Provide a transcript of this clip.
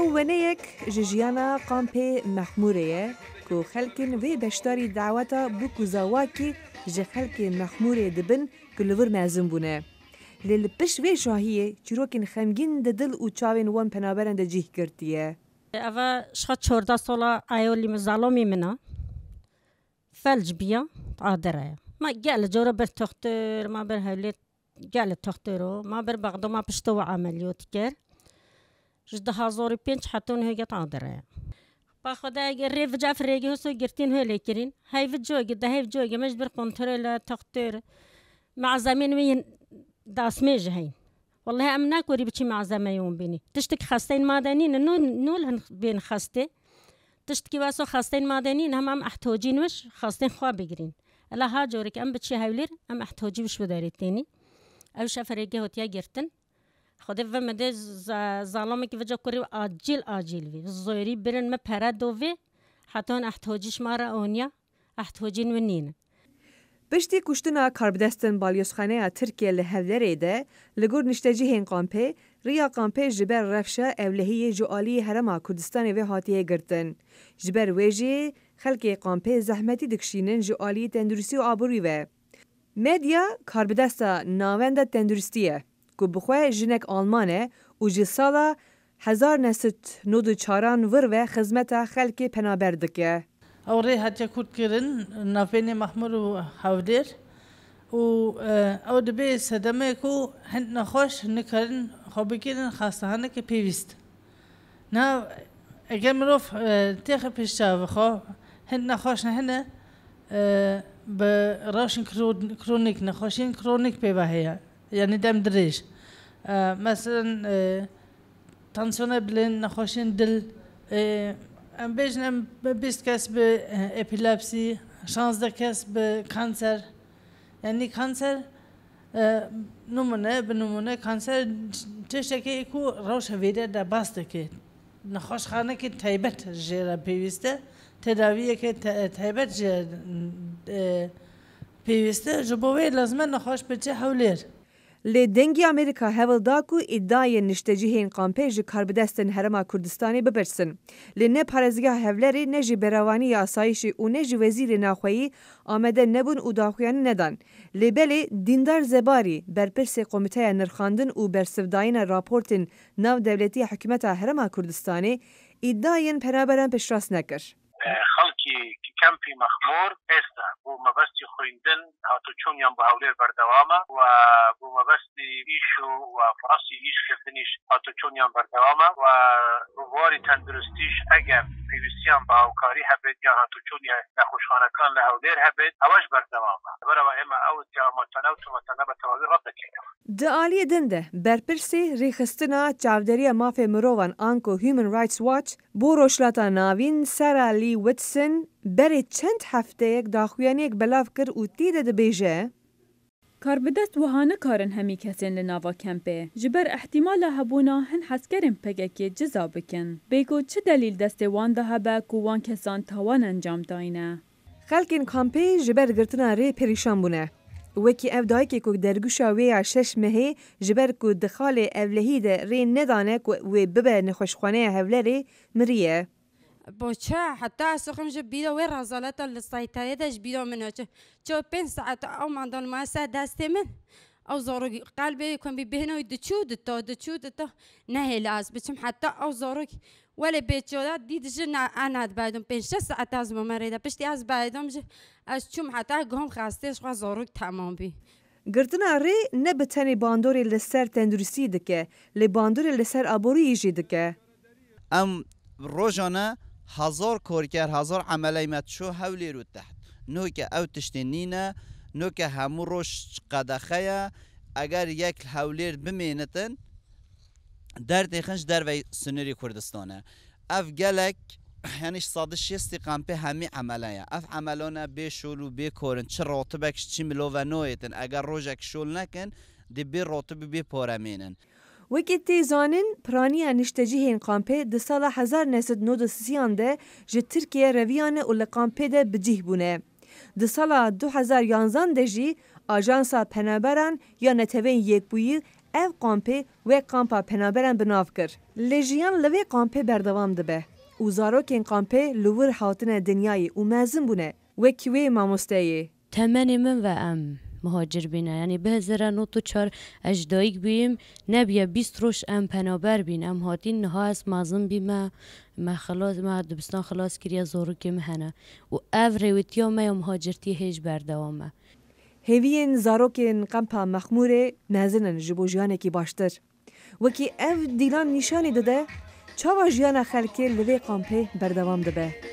ونیک جیانا قامپی مخموریه کو خلکن وی بشتاری دعوتا بو کوزاواکی جه خلک مخموری دبن کلور مازن بونه. لیل پش وی شاهیه چیروکن خمگین دل و چاوین وان پنابرند جیه کرتیه. اوا شخص 14 ساله ایولی مزالمی منا فلج بیا عادره ما قال جورا بر تختر ما بر هولت قال تخترو ما بر بغدو ما بشتو عمليات كر جد هزار بينش حتون هي عادره با خدا ريف جعفر ريجي هسو قرتين هو ليكرين هاي في جوجي ده هاي في جوجي مش بر كنترول تختر مع زمين وين داس ميج هاي والله امنا كوري بشي مع زمايون بيني تشتك خاستين مادنين نول بين خاسته تشتكي واسو خاستين مادنين هم احتوجين وش خاستين خوا بگرين الا ها جورك ام بتشي هاولير ام احتوجي وش بداريتيني او شفريجي هوتيا گرتن خود و مده ظالمی که وجا کری آجیل وی زوری برن ما پرد وی حتی احتوجیش مارا اونیا احتوجین و نین. پشتی کشتنا کاربدستن بالیوسخانه ترکیه لهولره ده لگور نشتجی هن قامپه ریا قامپه جبر رفشه اولهی جوالی هرما کردستان و هاتیه گرتن جبر ویجی خلق قامپه زحمتی دکشینن جوالی تندرستی و آبروی و مدیا کاربدستا ناوند تندرستیه که بخواه جنک آلمانه و جی سالا 1994 ور و خدمت خلک پنابردکه. اوری حتی کرد کردن نافین محمود و هودیر و او دبی صدمه کو هند نخوش نکردن خوابی کردن خاسته هنه که پیوست. نه اگر مروف تیخ پیشتا و خواه هند نخوش نه به راشن کرونیک نخوشین کرونیک پیوهیه. یعنی دم دریج مثلا تانسیون بلند نخوشین دل ام بیشتر 20 کس به اپیلپسی 16 کس به کانسر یعنی کانسر نمونه به نمونه کانسر تشته که اکو روش ویده در باسته که نخوش خانه که تایبت جرا پیوسته تداویه که تایبت جرا پیوسته جبوی لازمه نخوش بچه حولیر لی دنگی امریکا هول داکو ادعای نشتجی هن قامپیج کاربدستن هرما کردستانی بپرسن. لی نه پارزگاه هولری نجی براوانی آسایشی و نجی وزیر ناخویی آمده نبون و داخویان ندان. لی بلی دیندار زباری برپرس قومته نرخاندن و برسفداین راپورتن ناو دولتی حکومت هرما کردستانی ادعاین پنابران پشراس نکر. خلکی کمپی مخمور است بو مبستی خویندن هاتو چونیان با هولیر بردوامه و بو مبستی ایشو و فراسی ایش کردنیش هاتو چونیان بردوامه و رواری تندرستیش اگر پیوستیان با اوکاری هبید یا هاتو چونیان نخوشخانکان لهولیر هبید هواش بردوامه برای اما اوت یا متنه به توابیر رد کنیم. دعالی دنده برپرسی ریخستنا چاودری مافی مروان آنکو هیومن رایتس واچ بو روشلاتا ناوین سرا لی ویتسن بری چند هفته یک داخویانی یک بلاف کر و تیده ده بیجه؟ کاربدست وهانه کارن همی کسین لناوا کمپه جبر احتمال هبونا هن حسکرین پگکی جزا بکن. بیگو چه دلیل دست وان ده هبه که وان کسان تاوان انجام داینه؟ خلکین کمپه جبر گرتنا ری پریشان بونه. وکی او دایی که درگوشا ویا 6 مهی جبر که دخال اولهی ده ری ندانه که وی ببه نخوشخانه هولری مریه. بوچه حتی سخم جبیدا و رزالت للسیطره دش بیدا منه چه 5 ساعت او مندان ما سه دست من او زارو قلبی کن ببینه دچو دتا نه لاز بچم حتی او زارو ولی بیچاره دیدش نه اند بعدم 5 ساعت از مریده پشتی از بعدم از چم حتی گم خستهش خو زارو تمام بی گرتنا ری نه بتنی باندوری لسر تندرستی دکه لی باندوری لسر آبوری یجی دکه ام روزانه 1000 کارگر 1000 عملی متشو حولی رو تحت نو که او تشتینینه نو که همو روش قدخه اگر یک حولیر بمینتن در تخنش در وی سنوری کردستانه اف گلک یعنی 160 قمپه همی عملیه اف عملانه به شول و به کارن چه راتبکش چی ملو و نویتن اگر روزک شول نکن دی به راتب به پارمینن وکی تیزانین پرانی نشتجی هن قامپه ده سال 1993 ده جه ترکیه رویانه و لقامپه ده بجیه بونه. ده سال 2011 ده جی آجانسا پنابران یا نتوین یک بویی ev kampê wê kampa penaberan binav kir. Lê jiyan li vê kampê berdewam dibe û zarokên kampê li wir hatine dinyayê û mezin bûne wekî wê mamosteyê. Temenê min ve em مهاجر بینه یعنی به هزار نو تو چار اجدایک بیم نبیه 20 روش ام پنابر بین ام هاتین نها از مازن بیمه ما خلاص ما دبستان خلاص کریا زورو که مهنه و او رویتیا ما مهاجرتی هیچ بردوامه هیوین زاروکین قمپا مخموره نازنن جبو جیانه کی باشتر وکی اف دیلان نشانی داده چاوا جیانا خلکه لوی قمپه بردوام دبه